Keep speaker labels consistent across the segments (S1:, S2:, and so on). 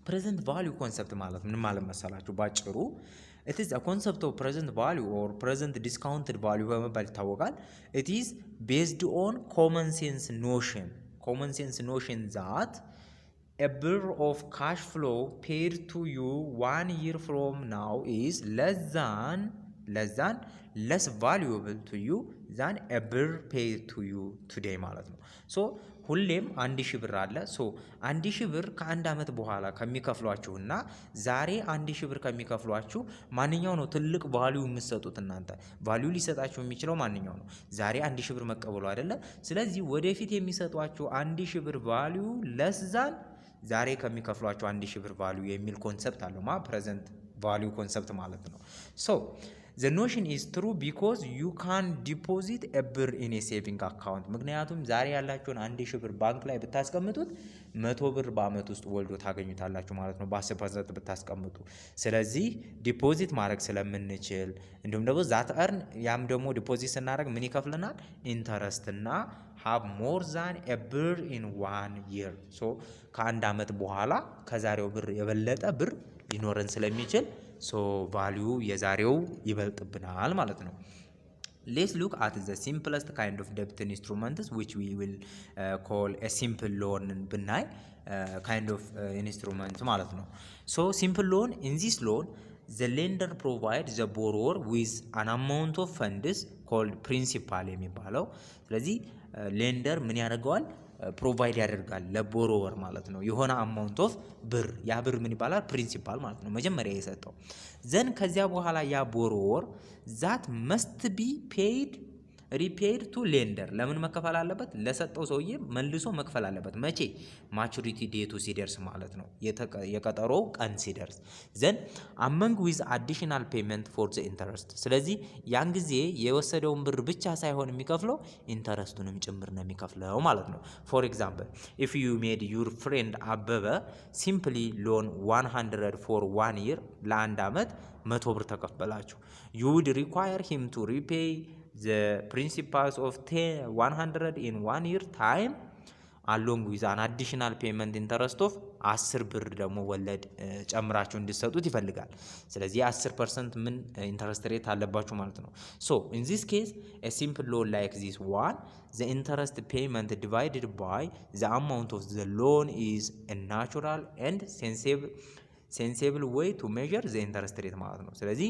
S1: ፕሬዘንት ቫልዩ ኮንሰፕት ማለት ምን ማለት መሰላችሁ? ባጭሩ it is a concept of present value or present discounted value በመባል ይታወቃል። it is based on common sense notion that a bill of cash flow paid to you 1 year from now is less valuable to you than a bill paid to you today ማለት ነው። ሶ ሁሌም 1000 ብር አለ። ሶ 1000 ብር ከአንድ ዓመት በኋላ ከሚከፍሏችሁና ዛሬ 1000 ብር ከሚከፍሏችሁ ማንኛው ነው ትልቅ ቫልዩ የምትሰጡት? እናንተ ቫልዩ ሊሰጣችሁ የሚችለው ማንኛው ነው? ዛሬ 1000 ብር መቀበሉ አይደለ? ስለዚህ ወደፊት የሚሰጧችሁ 1000 ብር ቫልዩ ለስዛን ዛሬ ከሚከፍሏችሁ 1000 ብር ቫልዩ የሚል ኮንሰፕት አለው ፕሬዘንት ቫልዩ ኮንሰፕት ማለት ነው። ሶ the notion is true because you can deposit a ብር in a saving account ምክንያቱም ዛሬ ያላችሁን 1000 ብር ባንክ ላይ ብታስቀምጡት 100 ብር በአመት ውስጥ ወልዶ ታገኙታላችሁ ማለት ነው በ10% ብታስቀምጡ። ስለዚህ ዲፖዚት ማድረግ ስለምንችል እንዲሁም ደግሞ ዛት earn ያም ደግሞ ዲፖዚት ስናደርግ ምን ይከፍለናል? ኢንተረስት እና have more than a ብር in 1 year ሶ ከአንድ አመት በኋላ ከዛሬው ብር የበለጠ ብር ሊኖረን ስለሚችል ሶ ቫልዩ የዛሬው ይበልጥብናል ማለት ነው። let's look at the simplest kind of debt instruments which we will call a simple loan ብናይ kind of instrument ማለት ነው። so simple loan, in this loan the lender provides the borrower with an amount of funds called principal የሚባለው። ስለዚህ ሌንደር ምን ያደርገዋል? ፕሮቫይድ ያደርጋል ለቦሮወር ማለት ነው የሆነ አማውንት ኦፍ ብር። ያ ብር ምን ይባላል? ፕሪንሲፓል ማለት ነው መጀመሪያ የሰጠው። ዘን ከዚያ በኋላ ያ ቦሮወር ዛት መስት ቢ ፔይድ ሪፔይድ ቱ ሌንደር ለምን መከፈል አለበት? ለሰጠው ሰውዬ መልሶ መክፈል አለበት። መቼ? ማቹሪቲ ዴቱ ሲደርስ ማለት ነው የቀጠሮው ቀን ሲደርስ። ዘን አመንግ ዊዝ አዲሽናል ፔመንት ፎር ዘ ኢንተረስት። ስለዚህ ያን ጊዜ የወሰደውን ብር ብቻ ሳይሆን የሚከፍለው ኢንተረስቱንም ጭምር ነው የሚከፍለው ማለት ነው። ፎር ኤግዛምፕል ኢፍ ዩ ሜድ ዩር ፍሬንድ አበበ ሲምፕሊ ሎን 100 ፎር 1 year ለአንድ ዓመት 100 ብር ተከፈላችሁ። ዩ ውድ ሪኳየር ሂም ቱ ሪፔይ the principals of 100 in 1 year time along with an additional payment interest of 10 ብር ደግሞ ወለድ ጨምራችሁ እንድትሰጡት ይፈልጋል። ስለዚህ 10% ምን ኢንተረስት ሬት አለባችሁ ማለት ነው። so in this case a simple loan like this one the interest payment divided by the amount of the loan is a natural and sensible way to measure the interest rate ማለት ነው። ስለዚህ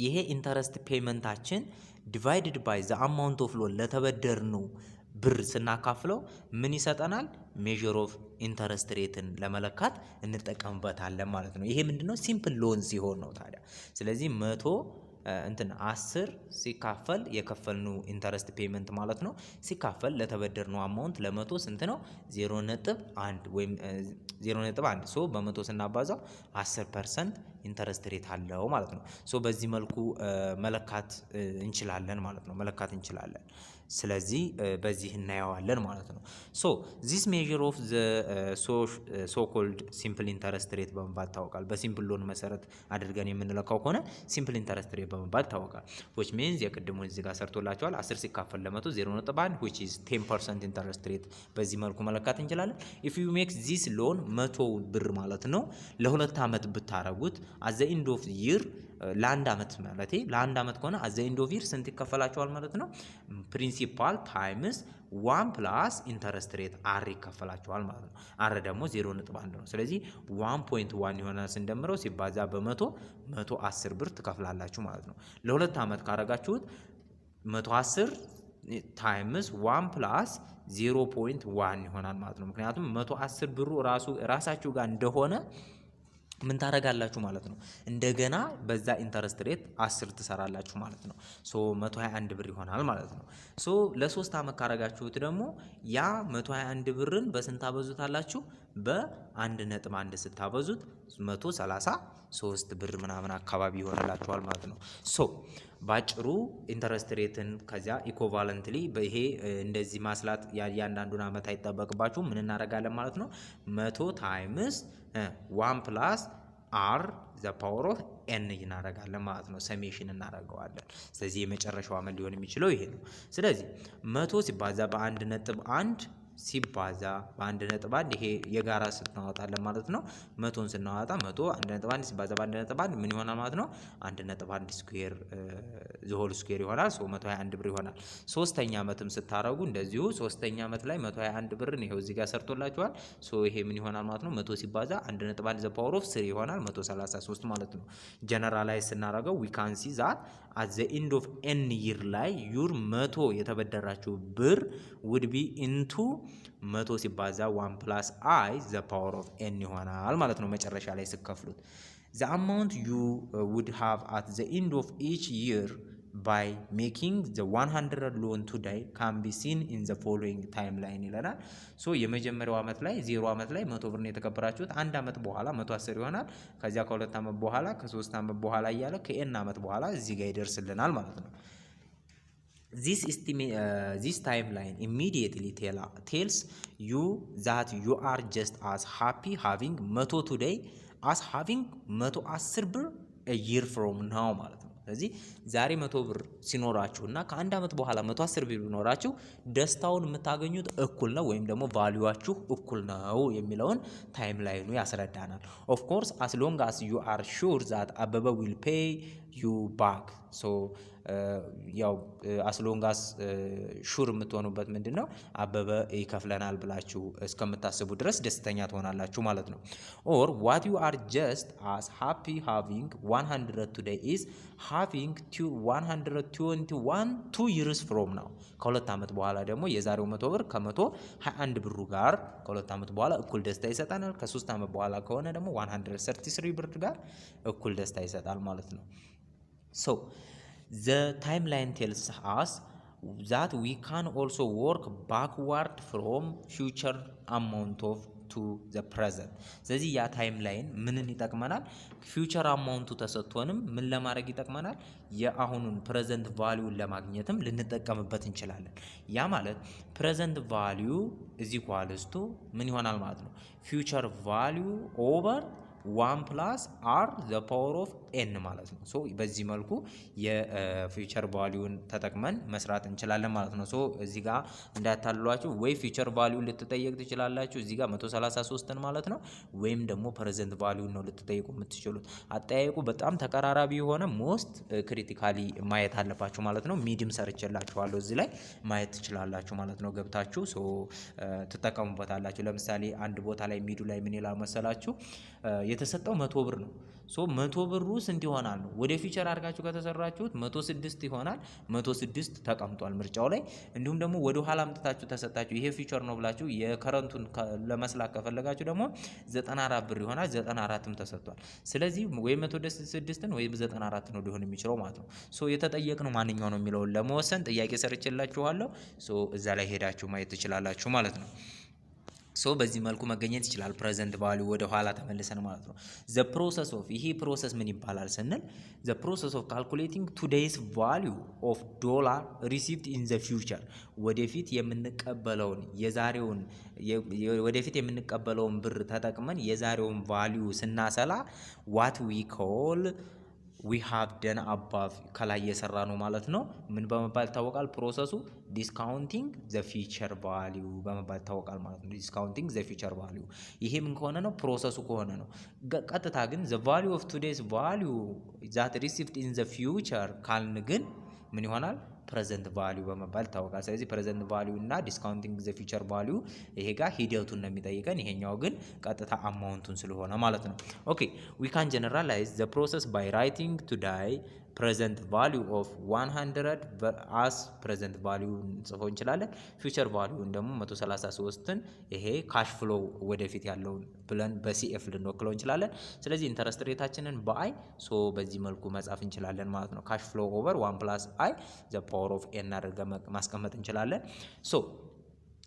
S1: ይሄ ኢንተረስት ፔመንታችን ዲቫይድድ ባይ ዘ አማውንት ኦፍ ሎን ለተበደርነው ብር ስናካፍለው ምን ይሰጠናል? ሜዥር ኦፍ ኢንተረስት ሬትን ለመለካት እንጠቀምበታለን ማለት ነው። ይሄ ምንድነው? ሲምፕል ሎን ሲሆን ነው ታዲያ። ስለዚህ 10 ሲካፈል የከፈልነው ኢንተረስት ፔመንት ማለት ነው ሲካፈል ለተበደርነው አማውንት ለ100 ስንት ነው? 0.1 ወይም 0.1 ሶ በ100 ስናባዛው 10% ኢንተረስት ሬት አለው ማለት ነው። ሶ በዚህ መልኩ መለካት እንችላለን። ስለዚህ በዚህ እናየዋለን ማለት ነው። ሶ ዚስ ሜዥር ኦፍ ዘ ሶ ኮልድ ሲምፕል ኢንተረስት ሬት በመባል ይታወቃል። በሲምፕል ሎን መሰረት አድርገን የምንለካው ከሆነ ሲምፕል ኢንተረስት ሬት በመባል ይታወቃል። which means የቅድሙን እዚህ ጋር ሰርቶላቸዋል 10 ሲካፈል ለ100 0.1 which is 10% ኢንተረስት ሬት በዚህ መልኩ መለካት እንችላለን። if you make this loan 100 ብር ማለት ነው ለሁለት ዓመት ብታረጉት at the end of the year ለአንድ ዓመት ከሆነ at the end of year ስንት ይከፈላቸዋል ማለት ነው? ፕሪንሲፓል ታይምስ 1 ፕላስ ኢንተረስት ሬት አር ይከፈላቸዋል ማለት ነው። አር ደግሞ 0.1 ነው። ስለዚህ 1.1 ይሆናል ስንደምረው ሲባዛ በ110 ብር ትከፍላላችሁ ማለት ነው። ለሁለት ዓመት ካረጋችሁት 110 ታይምስ 1 ፕላስ 0.1 ይሆናል ማለት ነው። ምክንያቱም 110 ብሩ ራሳችሁ ጋር እንደሆነ ምን ታረጋላችሁ ማለት ነው? እንደገና በዛ ኢንተረስት ሬት 10 ትሰራላችሁ ማለት ነው። ሶ 121 ብር ይሆናል ማለት ነው። ሶ ለ3 ዓመት ካረጋችሁት ደግሞ ያ 121 ብርን በስንት አበዙታላችሁ? በ1.1 ስታበዙት 133 ብር ምናምን አካባቢ ይሆንላችኋል ማለት ነው። ሶ ባጭሩ ኢንተረስት ሬትን ከዚያ ኢኩቫለንትሊ በይሄ እንደዚህ ማስላት ያንዳንዱን ዓመት አይጠበቅባችሁ ምን እናረጋለን ማለት ነው 100 ታይምስ 1 ፕላስ አር ዘ ፓወር ኦፍ ኤን እናረጋለን ማለት ነው። ሰሜሽን እናረጋዋለን። ስለዚህ የመጨረሻው ዓመት ሊሆን የሚችለው ይሄ ነው። ስለዚህ 100 ሲባዛ በ1.1 ሲባዛ በ1.1 ይሄ የጋራ ስናወጣለን ማለት ነው። 100ን ስናወጣ 100 1.1 ሲባዛ በ1.1 ምን ይሆናል ማለት ነው? 1.1 ስኩዌር ዘሆል ስኩዌር ይሆናል። 121 ብር ይሆናል። ሶስተኛ ዓመትም ስታረጉ እንደዚሁ ሶስተኛ ዓመት ላይ 121 ብርን ይሄው እዚህ ጋር ሰርቶላችኋል። ይሄ ምን ይሆናል ማለት ነው? 100 ሲባዛ 1.1 ዘ ፓወር ኦፍ 3 ይሆናል 133 ማለት ነው። ጀነራላይዝ ስናረገው ዊ ካን ሲ ዛት አት ዘ ኤንድ ኦፍ ኤን ይር ላይ ዩር 100 የተበደራችሁ ብር ውድ ቢ ኢንቱ 100 ሲባዛ 1 ፕላስ አይ ዘ ፓወር ኦፍ ኤን ይሆናል ማለት ነው። መጨረሻ ላይ ስከፍሉት the amount you would have at the end of each year by making the 100 loan today can be seen in the following timeline ይለናል። የመጀመሪያው ዓመት ላይ 0 ዓመት ላይ 100 ብር ነው የተከበራችሁት። አንድ ዓመት በኋላ 110 ይሆናል። ከዚያ ከ2 ዓመት በኋላ ከ3 ዓመት በኋላ እያለ ከኤን ዓመት በኋላ እዚህ ጋር ይደርስልናል ማለት ነው። This timeline immediately tells you that you are just as happy having 100 today as having 110 ብር a year from now ማለት ነው። ስለዚህ ዛሬ 100 ብር ሲኖራችሁ እና ከአንድ ዓመት በኋላ 110 ብር ቢኖራችሁ ደስታውን የምታገኙት እኩል ነው ወይም ደግሞ ቫልዩአችሁ እኩል ነው የሚለውን ታይም ላይኑ ያስረዳናል። ኦፍ ኮርስ as long as you are sure that አበበ will pay you back ያው አስሎንጋስ ሹር የምትሆኑበት ምንድን ነው? አበበ ይከፍለናል ብላችሁ እስከምታስቡ ድረስ ደስተኛ ትሆናላችሁ ማለት ነው። ኦር ዋት ዩ አር ጀስት አስ ሃፒ ሃቪንግ 100 ቱዴይ ኢዝ ሃቪንግ 121 2 ይርስ ፍሮም ናው። ከ2 ዓመት በኋላ ደግሞ የዛሬው 100 ብር ከ121 ብሩ ጋር ከ2 ዓመት በኋላ እኩል ደስታ ይሰጣናል። ከ3 ዓመት በኋላ ከሆነ ደግሞ 133 ብር ጋር እኩል ደስታ ይሰጣል ማለት ነው። The timeline tells us that we can also work backward from future amount to the present። ስለዚህ ያ ታይም ላይን ምንን ይጠቅመናል? ፊውቸር አማውንቱ ተሰጥቶንም ምን ለማድረግ ይጠቅመናል? የአሁኑን ፕሬዘንት ቫልዩን ለማግኘትም ልንጠቀምበት እንችላለን። ያ ማለት ፕሬዘንት ቫልዩ እዚህ ኳልስቱ ምን ይሆናል ማለት ነው? ፊውቸር ቫልዩ ኦቨር 1 ፕላስ አር ዘ ፓወር ኦፍ ኤን ማለት ነው። በዚህ መልኩ የፊውቸር ቫልዩን ተጠቅመን መስራት እንችላለን ማለት ነው። እዚህ ጋር እንዳታልሏችሁ ወይ ፊውቸር ቫልዩን ልትጠየቅ ትችላላችሁ እዚህ ጋር 133ን ማለት ነው። ወይም ደግሞ ፕሬዘንት ቫልዩን ነው ልትጠይቁ የምትችሉት። አጠያየቁ በጣም ተቀራራቢ የሆነ ሞስት ክሪቲካሊ ማየት አለባችሁ ማለት ነው። ሚድም ሰርቼላችኋለሁ እዚህ ላይ ማየት ትችላላችሁ ማለት ነው። ገብታችሁ ትጠቀሙበታላችሁ። ለምሳሌ አንድ ቦታ ላይ ሚዱ ላይ ምን ይላል መሰላችሁ? የተሰጠው 100 ብር ነው። 100 ብሩ ስንት ይሆናል ነው? ወደ ፊውቸር አድርጋችሁ ከተሰራችሁት 106 ይሆናል። 106 ተቀምጧል ምርጫው ላይ። እንዲሁም ደግሞ ወደ ኋላ አምጥታችሁ ተሰጣችሁ ይሄ ፊውቸር ነው ብላችሁ የከረንቱን ለመስላክ ከፈለጋችሁ ደግሞ 94 ብር ይሆናል። 94ም ተሰጥቷል። ስለዚህ ወይ 106ን ወይ 94 ነው ሊሆን የሚችለው ማለት ነው። የተጠየቅነው ማንኛው ነው የሚለውን ለመወሰን ጥያቄ ሰርቼላችኋለሁ። እዛ ላይ ሄዳችሁ ማየት ትችላላችሁ ማለት ነው። በዚህ መልኩ መገኘት ይችላል። ፕሬዘንት ቫልዩ ወደ ኋላ ተመልሰን ማለት ነው። ዘ ፕሮሰስ ኦፍ ይሄ ፕሮሰስ ምን ይባላል ስንል ዘ ፕሮሰስ ኦፍ ካልኩሌቲንግ ቱዴይስ ቫልዩ ኦፍ ዶላር ሪሲቭድ ኢን ዘ ፊውቸር ወደፊት የምንቀበለውን ብር ተጠቅመን የዛሬውን ቫልዩ ስናሰላ ዋት ዊ ኮል ዊ ሃቭ ደን አባቭ ከላይ የሰራ ነው ማለት ነው። ምን በመባል ይታወቃል? ፕሮሰሱ ዲስካውንቲንግ ዘ ፊውቸር ቫልዩ በመባል ይታወቃል ማለት ነው። ዲስካውንቲንግ ዘ ፊውቸር ቫልዩ ይሄ ምን ከሆነ ነው? ፕሮሰሱ ከሆነ ነው። ቀጥታ ግን ዘ ቫልዩ ኦፍ ቱዴይስ ቫልዩ ዛት ሪሲቭድ ኢን ዘ ፊውቸር ካልን ግን ምን ይሆናል? ፕሬዘንት ቫልዩ በመባል ይታወቃል። ስለዚህ ፕሬዘንት ቫልዩ እና ዲስካውንቲንግ ዘ ፊውቸር ቫልዩ ይሄ ጋር ሂደቱን ነው የሚጠይቀን፣ ይሄኛው ግን ቀጥታ አማውንቱን ስለሆነ ማለት ነው። ኦኬ ዊ ካን ጀነራላይዝ ዘ ፕሮሰስ ባይ ራይቲንግ ቱዴይ ፕሬዘንት ቫልዩ ኦፍ 100 አስ ፕሬዘንት ቫልዩ እንጽፈው እንችላለን። ፊውቸር ቫልዩን ደግሞ 133ን ይሄ ካሽ ፍሎ ወደፊት ያለውን ብለን በሲኤፍ ልንወክለው እንችላለን። ስለዚህ ኢንተረስት ሬታችንን በአይ በዚህ መልኩ መጻፍ እንችላለን ማለት ነው። ካሽ ፍሎ ኦቨር 1 ፕላስ አይ ዘ ፓወር ኦፍ ኤን አድርገን ማስቀመጥ እንችላለን።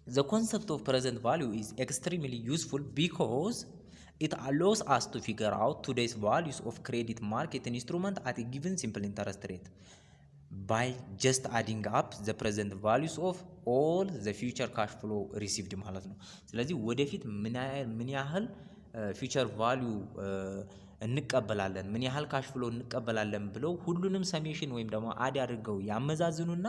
S1: the concept of present value is extremely useful because it allows us to figure out today's values of credit market instrument at a given simple interest rate by just adding up the present values of all the future cash flow received ማለት ነው። ስለዚህ ወደፊት ምን ያህል ፊውቸር ቫልዩ እንቀበላለን ምን ያህል ካሽ ፍሎ እንቀበላለን ብለው ሁሉንም ሰሜሽን ወይም ደግሞ አድ አድርገው ያመዛዝኑና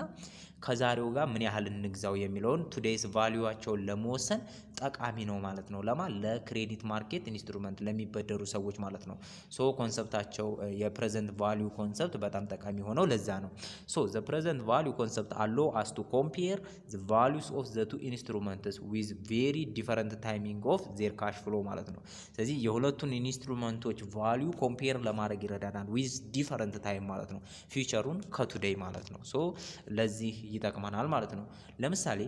S1: ከዛሬው ጋር ምን ያህል እንግዛው የሚለውን ቱዴይስ ቫልዩዋቸውን ለመወሰን ጠቃሚ ነው ማለት ነው። ለክሬዲት ማርኬት ኢንስትሩመንት ለሚበደሩ ሰዎች ማለት ነው። ሶ ኮንሰፕታቸው የፕሬዘንት ቫልዩ ኮንሰፕት በጣም ጠቃሚ ሆነው ለዛ ነው። ሶ ዘ ፕሬዘንት ቫልዩ ኮንሰፕት አሎ አስ ቱ ኮምፔር ዘ ቫልዩስ ኦፍ ዘ ቱ ኢንስትሩመንትስ ዊዝ ቬሪ ዲፈረንት ታይሚንግ ኦፍ ዜር ካሽ ፍሎ ማለት ነው። ስለዚህ የሁለቱን ኢንስትሩመንቶች ቫልዩ ኮምፔር ለማድረግ ይረዳናል ዊዝ ዲፈረንት ታይም ማለት ነው። ፊውቸሩን ከቱዴይ ማለት ነው። ሶ ለዚህ ይጠቅመናል ማለት ነው። ለምሳሌ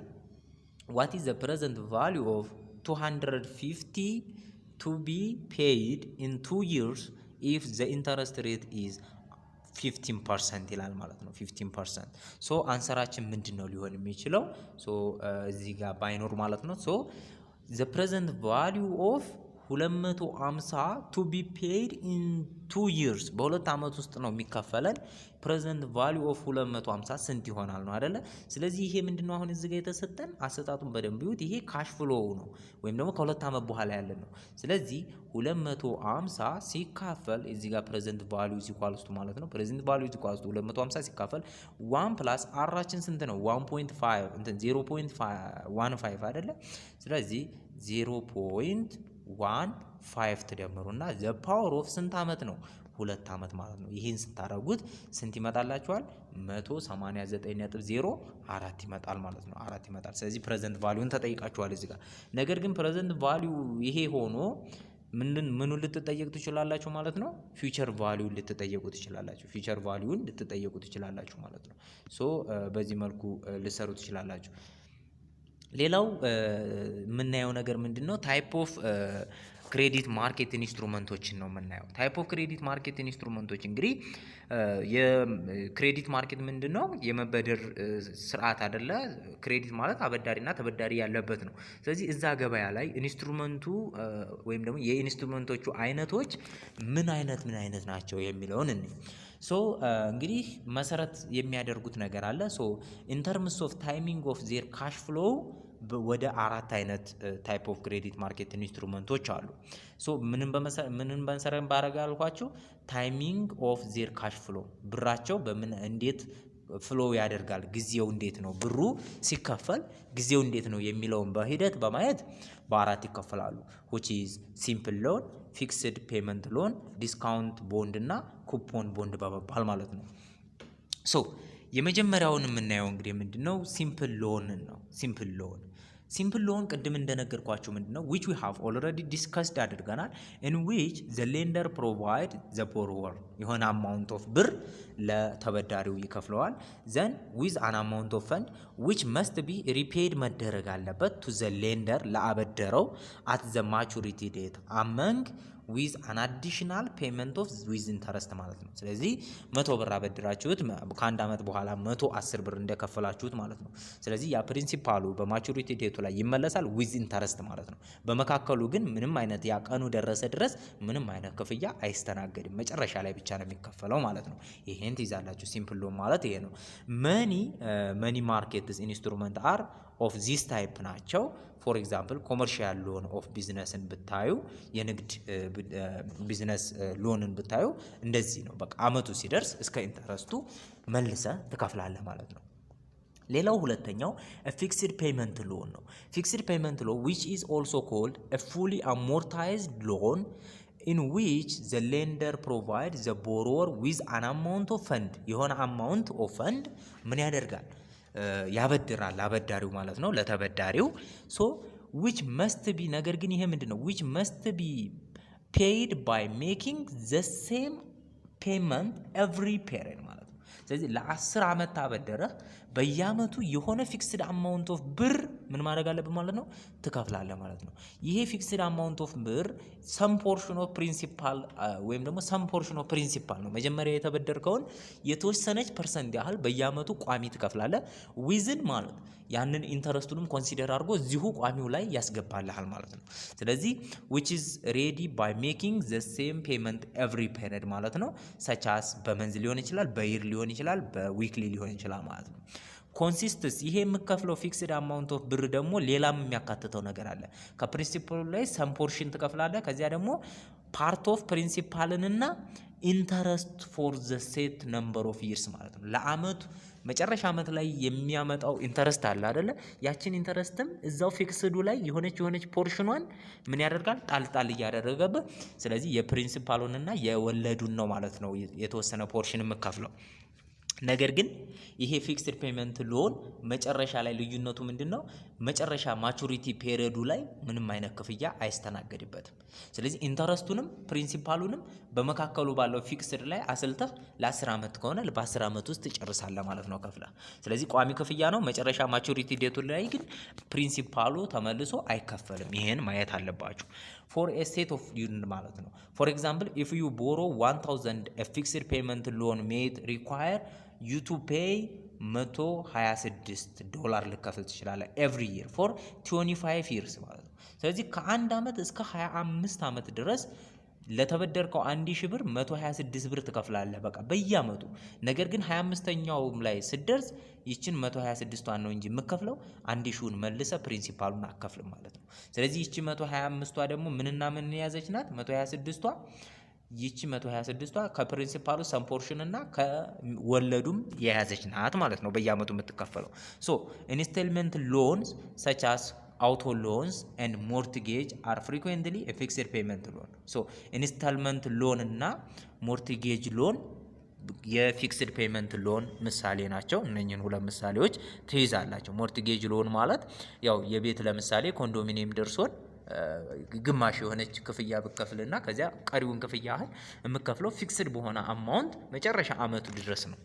S1: what is the present value of 250 to be paid in 2 years if the interest rate is 15% ይላል ማለት ነው። 15% ሶ አንሰራችን ምንድነው ሊሆን የሚችለው? ሶ እዚህ ጋር ባይኖር ማለት ነው። ሶ the present value of 250 to be paid in 2 years በሁለት ዓመት ውስጥ ነው የሚከፈለን። ፕሬዘንት ቫልዩ ኦፍ 250 ስንት ይሆናል ነው አይደለ? ስለዚህ ይሄ ምንድነው አሁን እዚህ ጋር የተሰጠን አሰጣጡን በደንብ ይሁት። ይሄ ካሽ ፍሎው ነው ወይም ደግሞ ከሁለት ዓመት በኋላ ያለ ነው። ስለዚህ 250 ሲካፈል እዚህ ጋር ፕሬዘንት ቫልዩ ኢኳልስ ቱ ማለት ነው። ፕሬዘንት ቫልዩ ኢኳልስ ቱ 250 ሲካፈል 1 ፕላስ አራችን ስንት ነው? 1.5 እንትን 0.15 አይደለ? ስለዚህ 0.15 ትደምሩና ዘ ፓወር ኦፍ ስንት ዓመት ነው? 2 ዓመት ማለት ነው። ይህን ስታደርጉት ስንት ይመጣላችኋል? 189.04 ይመጣል ማለት ነው። 4 ይመጣል። ስለዚህ ፕሬዘንት ቫልዩን ተጠይቃችኋል እዚህ ጋር። ነገር ግን ፕሬዘንት ቫልዩ ይሄ ሆኖ ምኑን ልትጠየቁ ትችላላችሁ ማለት ነው? ፊውቸር ቫልዩን ልትጠየቁ ትችላላችሁ። ፊውቸር ቫልዩን ልትጠየቁ ትችላላችሁ ማለት ነው። ሶ በዚህ መልኩ ልሰሩ ትችላላችሁ። ሌላው የምናየው ነገር ምንድነው? ታይፕ ኦፍ ክሬዲት ማርኬት ኢንስትሩመንቶችን ነው የምናየው። ታይፕ ኦፍ ክሬዲት ማርኬት ኢንስትሩመንቶች እንግዲህ የክሬዲት ማርኬት ምንድነው? የመበደር ስርዓት አይደለ? ክሬዲት ማለት አበዳሪና ተበዳሪ ያለበት ነው። ስለዚህ እዛ ገበያ ላይ ኢንስትሩመንቱ ወይም ደግሞ የኢንስትሩመንቶቹ አይነቶች ምን አይነት ናቸው የሚለውን እንይ። ሶ እንግዲህ መሰረት የሚያደርጉት ነገር አለ። ሶ ኢን ተርምስ ኦፍ ታይሚንግ ኦፍ ዜር ካሽ ፍሎው ወደ 4 አይነት ታይፕ ኦፍ ክሬዲት ማርኬት ኢንስትሩመንቶች አሉ። ሶ ምንን በመሰረት ባረጋ አልኳችሁ? ታይሚንግ ኦፍ ዜር ካሽ ፍሎ ብራቸው በምን እንዴት ፍሎ ያደርጋል፣ ጊዜው እንዴት ነው፣ ብሩ ሲከፈል ጊዜው እንዴት ነው የሚለውን በሂደት በማየት በ4 ይከፈላሉ። which is simple loan, fixed payment loan, discount bond እና ኩፖን ቦንድ በመባል ማለት ነው። ሶ የመጀመሪያውን የምናየው እንግዲህ ምንድነው? ሲምፕል ሎን ነው። ሲምፕል ሎን ቅድም እንደነገርኳችሁ ምንድነው? which we have already discussed አድርገናል። in which the lender provide the borrower የሆነ amount of ብር ለተበዳሪው ይከፍለዋል። then with an amount of fund which must be repaid መደረግ አለበት to the lender ለአበደረው at the maturity date among with an additional payment of with interest ማለት ነው። ስለዚህ 100 ብር አበድራችሁት ከአንድ ዓመት በኋላ 110 ብር እንደከፈላችሁት ማለት ነው። ስለዚህ ያ ፕሪንሲፓሉ በማቹሪቲ ዴቱ ላይ ይመለሳል with interest ማለት ነው። በመካከሉ ግን ምንም አይነት ያ ቀኑ ደረሰ ድረስ ምንም አይነት ክፍያ አይስተናገድም። መጨረሻ ላይ ብቻ ነው የሚከፈለው ማለት ነው። ይሄን ትይዛላችሁ። ሲምፕል ሎን ማለት ይሄ ነው። መኒ ማርኬትስ ኢንስትሩመንት አር ኦፍ ዚስ ታይፕ ናቸው። ፎር ኤግዛምፕል ኮመርሻል ሎን ኦፍ ቢዝነስን ብታዩ የንግድ ቢዝነስ ሎንን ብታዩ እንደዚህ ነው። በቃ አመቱ ሲደርስ እስከ ኢንተረስቱ መልሰ ትከፍላለህ ማለት ነው። ሌላው ሁለተኛው ፊክስድ ፔመንት ሎን ነው። ፊክስድ ፔመንት ሎን which is also called a fully amortized loan in which the lender provides the borrower with an amount of fund የሆነ amount of fund ምን ያደርጋል? ያበድራል አበዳሪው ማለት ነው ለተበዳሪው። ሶ which must be ነገር ግን ይሄ ምንድነው? which must be paid by making the same payment every period ማለት ነው። ስለዚህ ለ10 ዓመት ታበደረህ በየአመቱ የሆነ ፊክስድ አማውንት ኦፍ ብር ምን ማድረግ አለብህ ማለት ነው ትከፍላለህ ማለት ነው። ይሄ ፊክስድ አማውንት ኦፍ ብር ሰም ፖርሽን ኦፍ ፕሪንሲፓል ወይም ደግሞ ሰም ፖርሽን ኦፍ ፕሪንሲፓል ነው። መጀመሪያ የተበደርከውን የተወሰነች ፐርሰንት ያህል በየአመቱ ቋሚ ትከፍላለህ። ዊዝን ማለት ያንን ኢንተረስቱንም ኮንሲደር አድርጎ እዚሁ ቋሚው ላይ ያስገባልሃል ማለት ነው። ስለዚህ which is ready by making the same payment every period ማለት ነው። ሰቻስ በመንዝ ሊሆን ይችላል፣ በይር ሊሆን ይችላል፣ በዊክሊ ሊሆን ይችላል ማለት ነው። ኮንሲስትስ ይሄ የምከፍለው ፊክስድ አማውንት ኦፍ ብር ደግሞ ሌላም የሚያካትተው ነገር አለ። ከፕሪንሲፕሉ ላይ ሰም ፖርሽን ትከፍላለህ። ከዚያ ደግሞ ፓርት ኦፍ ፕሪንሲፓልንና ኢንተረስት ፎር ዘ ሴት ነምበር ኦፍ ይርስ ማለት ነው። ለአመቱ መጨረሻ አመት ላይ የሚያመጣው ኢንተረስት አለ አይደለ? ያችን ኢንተረስትም እዛው ፊክስዱ ላይ የሆነች ፖርሽኗን ምን ያደርጋል? ጣልጣል እያደረገብህ። ስለዚህ የፕሪንሲፓሉንና የወለዱን ነው ማለት ነው የተወሰነ ፖርሽን የምከፍለው። ነገር ግን ይሄ ፊክስድ ፔመንት ሎን መጨረሻ ላይ ልዩነቱ ምንድነው? መጨረሻ ማቹሪቲ ፔሪዮዱ ላይ ምንም አይነት ክፍያ አይስተናገድበትም። ስለዚህ ኢንተረስቱንም ፕሪንሲፓሉንም በመካከሉ ባለው ፊክስድ ላይ አስልተህ ለ10 አመት ከሆነ በ10 አመት ውስጥ ትጨርሳለህ ማለት ነው ከፍለህ። ስለዚህ ቋሚ ክፍያ ነው። መጨረሻ ማቹሪቲ ዴቱ ላይ ግን ፕሪንሲፓሉ ተመልሶ አይከፈልም። ይሄን ማየት አለባችሁ። ፎር ኤ ሴት ኦፍ ዩን ማለት ነው። ፎር ኤግዛምፕል ኢፍ ዩ ቦሮ 1000 a fixed payment loan may require you to pay $126 ልከፍል ትችላለህ ኤቭሪ ይር ፎር 25 years ማለት ነው። ስለዚህ ከአንድ አመት እስከ 25 አመት ድረስ ለተበደርከው 1000 ብር 126 ብር ትከፍላለህ በቃ በየአመቱ። ነገር ግን 25ኛውም ላይ ስደርስ ይችን 126ቷን ነው እንጂ የምከፍለው 1000ን መልሰ ፕሪንሲፓሉን አከፍልም ማለት ነው። ስለዚህ ይቺ 125ቷ ደግሞ ምንና ምን የያዘች ናት? 126ቷ ይቺ 126ቷ ከፕሪንሲፓሉ ሰም ፖርሽን እና ከወለዱም የያዘች ናት ማለት ነው በየአመቱ የምትከፈለው። ሶ ኢንስቶልመንት ሎንስ ሰች አስ አውቶ ሎንስ ኤንድ ሞርትጌጅ አር ፍሪኩዌንትሊ ኤ ፊክስድ ፔመንት ሎን። ሶ ኢንስቶልመንት ሎን እና ሞርትጌጅ ሎን የፊክስድ ፔመንት ሎን ምሳሌ ናቸው። እነኚህን ሁለት ምሳሌዎች ትይዛላቸው። ሞርትጌጅ ሎን ማለት ያው የቤት ለምሳሌ ኮንዶሚኒየም ደርሶን ግማሽ የሆነች ክፍያ ብከፍልና ከዚያ ቀሪውን ክፍያ ያህል የምከፍለው ፊክስድ በሆነ አማውንት መጨረሻ አመቱ ድረስ ነው።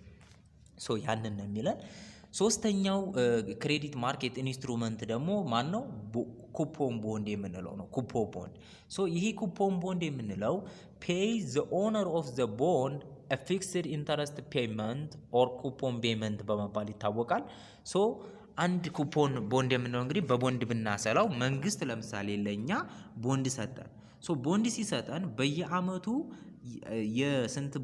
S1: ሶ ያንን ነው የሚለን። ሶስተኛው ክሬዲት ማርኬት ኢንስትሩመንት ደግሞ ማን ነው? ኩፖን ቦንድ የምንለው ነው። ኩፖን ቦንድ። ሶ ይሄ ኩፖን ቦንድ የምንለው ፔይ ዘ ኦነር ኦፍ ዘ ቦንድ a fixed interest payment or coupon payment በመባል ይታወቃል። ሶ አንድ ኩፖን ቦንድ የምንለው እንግዲህ በቦንድ ብናሰላው መንግስት ለምሳሌ ለኛ ቦንድ ሰጠን። ሶ ቦንድ ሲሰጠን በየአመቱ የስንት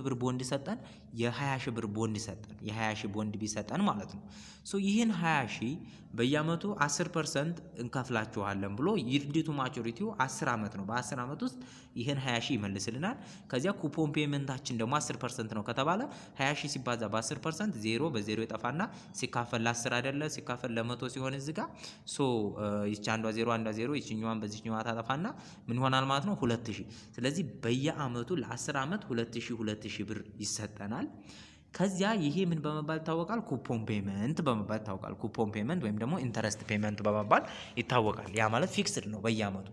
S1: ብር ቦንድ ሰጠን? የ20 ሺህ ብር ቦንድ ሰጠን። የ20 ሺህ ቦንድ ቢሰጠን ማለት ነው። ሶ ይህን 20 ሺህ በየአመቱ 10% እንከፍላችኋለን ብሎ ይርዲቱ ማቹሪቲው 10 አመት ነው። በ10 አመት ውስጥ ይህን 20 ሺህ ይመልስልናል። ከዚያ ኩፖን ፔመንታችን ደግሞ 10% ነው ከተባለ 20 ሺህ ሲባዛ በ10% 0 በ0 ይጠፋና ሲካፈል ለ10 አይደለ? ሲካፈል ለ100 ሲሆን እዚህ ጋር ሶ ይቺ አንዷ 0 ይችኛዋን በዚህኛዋ ታጠፋና ምን ይሆናል ማለት ነው? 2000። ስለዚህ በየአመቱ ለ10 አመት 2000 ብር ይሰጠናል። ከዚያ ይሄ ምን በመባል ይታወቃል? ኩፖን ፔመንት በመባል ይታወቃል። ኩፖን ፔመንት ወይም ደግሞ ኢንተረስት ፔመንት በመባል ይታወቃል። ያ ማለት ፊክስድ ነው በየአመቱ።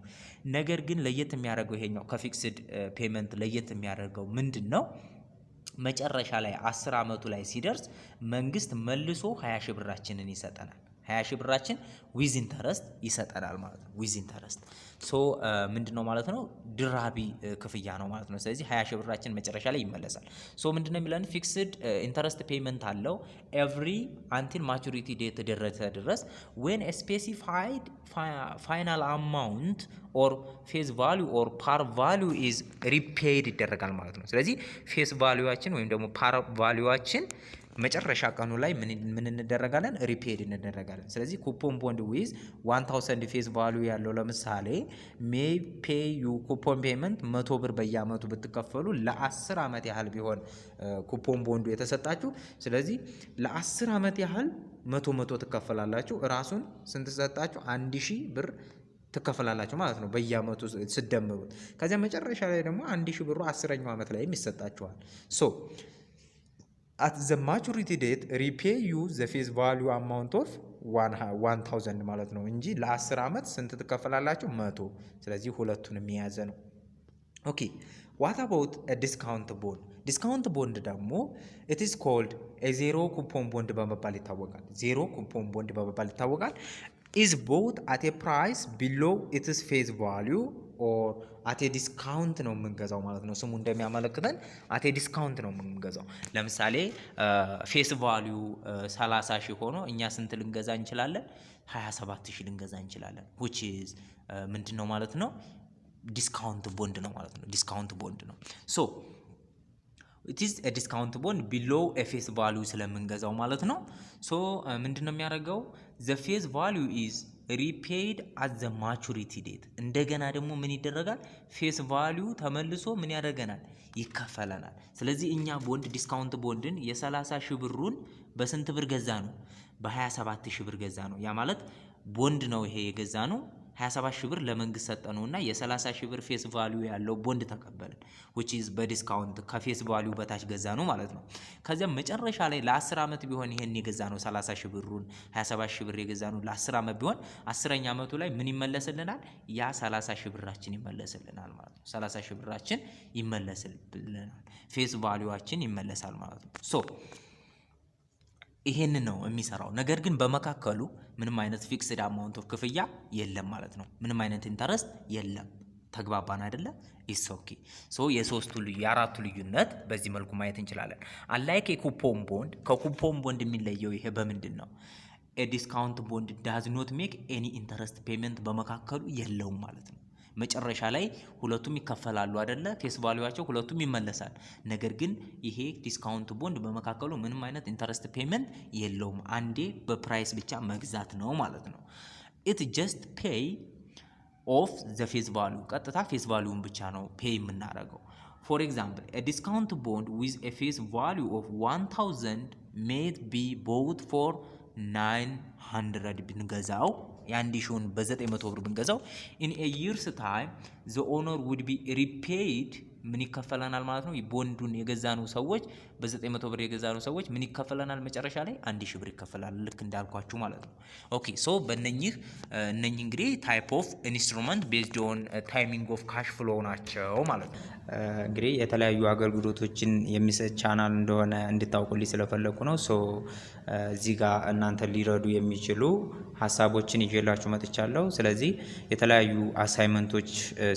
S1: ነገር ግን ለየት የሚያደርገው ይሄኛው ከፊክስድ ፔመንት ለየት የሚያደርገው ምንድን ነው? መጨረሻ ላይ 10 አመቱ ላይ ሲደርስ መንግስት መልሶ 20 ሺህ ብራችንን ይሰጠናል። 20 ሺህ ብራችን ዊዝ ኢንተረስት ይሰጠናል ማለት ነው። ዊዝ ኢንተረስት ሶ ምንድነው ማለት ነው? ድራቢ ክፍያ ነው ማለት ነው። ስለዚህ 20 ሺህ ብራችን መጨረሻ ላይ ይመለሳል። ሶ ምንድነው የሚለን? ፊክስድ ኢንተረስት ፔመንት አለው ኤቭሪ አንቲል ማቹሪቲ ዴት ደረሰ ድረስ when a specified final amount or face value or par value is repaid ይደረጋል ማለት ነው። ስለዚህ ፌስ ቫልዩዋችን ወይም ደግሞ ፓር ቫልዩዋችን መጨረሻ ቀኑ ላይ ምን እንደረጋለን? ሪፔድ እንደረጋለን። ስለዚህ ኩፖን ቦንድ ዊዝ 1000 ፌስ ቫልዩ ያለው ለምሳሌ ሜይ ፔይ ዩ ኩፖን ፔመንት 100 ብር በየአመቱ ብትከፈሉ ለ10 አመት ያህል ቢሆን ኩፖን ቦንዱ የተሰጣችሁ። ስለዚህ ለ10 አመት ያህል 100 ትከፈላላችሁ። ራሱን ስንት ሰጣችሁ? 1000 ብር ትከፈላላችሁ ማለት ነው በየአመቱ ስደምሩት። ከዚያ መጨረሻ ላይ ደግሞ 1000 ብሩ 10ኛው አመት ላይ ይሰጣችኋል። ሶ at the maturity date repay you the face value amount of 1000 ማለት ነው እንጂ ለ10 አመት ስንት ትከፈላላችሁ? 100። ስለዚህ ሁለቱንም የያዘ ነው። ኦኬ what about a discount bond? ዲስካውንት ቦንድ ደግሞ it is called a zero coupon bond በመባል ይታወቃል። ዜሮ ኩፖን ቦንድ በመባል ይታወቃል። is bought at a price below its face value or at a discount ነው የምንገዛው ማለት ነው። ስሙ እንደሚያመለክተን at a discount ነው የምንገዛው። ለምሳሌ ፌስ ቫልዩ 30 ሺህ ሆኖ እኛ ስንት ልንገዛ እንችላለን? 27 ሺህ ልንገዛ እንችላለን። which is ምንድነው ማለት ነው? ዲስካውንት ቦንድ ነው ማለት ነው። ዲስካውንት ቦንድ ነው። ሶ it is a discount bond below a face value ስለምንገዛው ማለት ነው። ሶ ምንድነው የሚያደርገው? the face value is ሪፔይድ አት ዘ ማቹሪቲ ዴት እንደገና ደግሞ ምን ይደረጋል? ፌስ ቫሊዩ ተመልሶ ምን ያደርገናል? ይከፈለናል። ስለዚህ እኛ ቦንድ ዲስካውንት ቦንድን የ30 ሺህ ብሩን በስንት ብር ገዛ ነው? በ27 ሺህ ብር ገዛ ነው። ያ ማለት ቦንድ ነው ይሄ የገዛ ነው 27 ሺህ ብር ለመንግስት ሰጠነውና የ30 ሺህ ብር ፌስ ቫልዩ ያለው ቦንድ ተቀበልን which is በዲስካውንት ከፌስ ቫልዩ በታች ገዛ ነው ማለት ነው። ከዚያ መጨረሻ ላይ ለ10 አመት ቢሆን ይሄን የገዛ ነው 30 ሺህ ብሩን 27 ሺህ ብር የገዛ ነው ለ10 አመት ቢሆን 10ኛ አመቱ ላይ ምን ይመለስልናል? ያ 30 ሺህ ብራችን ይመለስልናል ማለት ነው። 30 ሺህ ብራችን ይመለስልናል፣ ፌስ ቫልዩአችን ይመለሳል ማለት ነው። ሶ ይሄን ነው የሚሰራው። ነገር ግን በመካከሉ ምንም አይነት ፊክስድ አማውንት ኦፍ ክፍያ የለም ማለት ነው። ምንም አይነት ኢንተረስት የለም። ተግባባን አይደለ? ኢትስ ኦኬ። ሶ የአራቱ ልዩነት በዚህ መልኩ ማየት እንችላለን። አንላይክ የኩፖን ቦንድ ከኩፖን ቦንድ የሚለየው ይሄ በምንድን ነው? ዲስካውንት ቦንድ ዳዝ ኖት ሜክ ኤኒ ኢንተረስት ፔመንት በመካከሉ የለውም ማለት ነው። መጨረሻ ላይ ሁለቱም ይከፈላሉ አይደለ? ፌስ ቫልዩአቸው ሁለቱም ይመለሳል። ነገር ግን ይሄ ዲስካውንት ቦንድ በመካከሉ ምንም አይነት ኢንተረስት ፔመንት የለውም። አንዴ በፕራይስ ብቻ መግዛት ነው ማለት ነው። ኢት ጀስት ፔይ ኦፍ ዘ ፌስ ቫልዩ፣ ቀጥታ ፌስ ቫልዩን ብቻ ነው ፔይ የምናደርገው። ፎር ኤግዛምፕል ኤ ዲስካውንት ቦንድ ዊዝ ኤ ፌስ ቫልዩ ኦፍ 1000 ሜት ቢ ቦውት ፎር 900 ብንገዛው የአንድ ሺውን በ900 ብር ብንገዛው ኢን ኤ ይርስ ታይም ዘ ኦነር ውድ ቢ ሪፔይድ ምን ይከፈለናል ማለት ነው? ቦንዱን የገዛነው ሰዎች በ900 ብር የገዛነው ሰዎች ምን ይከፈለናል? መጨረሻ ላይ 1000 ብር ይከፈላል፣ ልክ እንዳልኳችሁ ማለት ነው። ኦኬ ሶ እነኚህ እንግዲህ ታይፕ ኦፍ ኢንስትሩመንት ቤዝድ ኦን ታይሚንግ ኦፍ ካሽ ፍሎ ናቸው ማለት ነው። እንግዲህ የተለያዩ አገልግሎቶችን የሚሰጥ ቻናል እንደሆነ እንድታውቁልኝ ስለፈለኩ ነው። ሶ እዚህ ጋር እናንተ ሊረዱ የሚችሉ ሀሳቦችን ይዤላችሁ መጥቻለሁ። ስለዚህ የተለያዩ አሳይመንቶች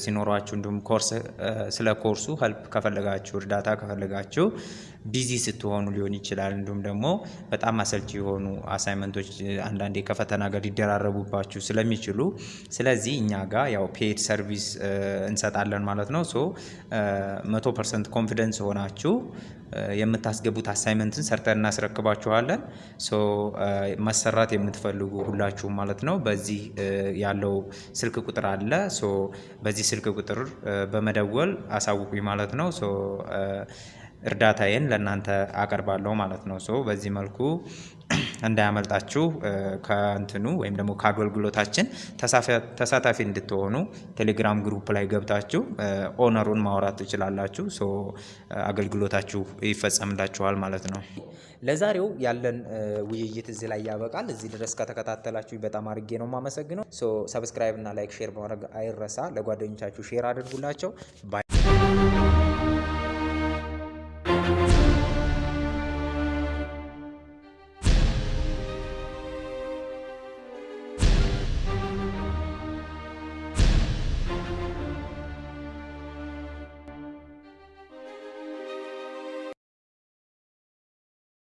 S1: ሲኖሯችሁ እንዲሁም ስለ ኮርሱ ሄልፕ ከፈለጋችሁ እርዳታ ከፈለጋችሁ ቢዚ ስትሆኑ ሊሆን ይችላል። እንዲሁም ደግሞ በጣም አሰልቺ የሆኑ አሳይመንቶች አንዳንዴ ከፈተና ጋር ሊደራረቡባችሁ ስለሚችሉ ስለዚህ እኛ ጋር ያው ፔድ ሰርቪስ እንሰጣለን ማለት ነው። ሶ 100% ኮንፊደንስ ሆናችሁ የምታስገቡት አሳይመንትን ሰርተን እናስረክባችኋለን። ሶ መሰራት የምትፈልጉ ሁላችሁም ማለት ነው በዚህ ያለው ስልክ ቁጥር አለ። ሶ በዚህ ስልክ ቁጥር በመደወል አሳውቁኝ ማለት ነው። ሶ እርዳታዬን ለእናንተ አቀርባለሁ ማለት ነው። ሶ በዚህ መልኩ እንዳያመልጣችሁ ከእንትኑ ወይም ደግሞ ከአገልግሎታችን ተሳታፊ እንድትሆኑ ቴሌግራም ግሩፕ ላይ ገብታችሁ ኦነሩን ማውራት ትችላላችሁ። ሶ አገልግሎታችሁ ይፈጸምላችኋል ማለት ነው። ለዛሬው ያለን ውይይት እዚህ ላይ ያበቃል። እዚህ ድረስ ከተከታተላችሁ በጣም አድርጌ ነው የማመሰግነው። ሶ ሰብስክራይብ እና ላይክ ሼር ማድረግ አይረሳ። ለጓደኞቻችሁ ሼር አድርጉላቸው።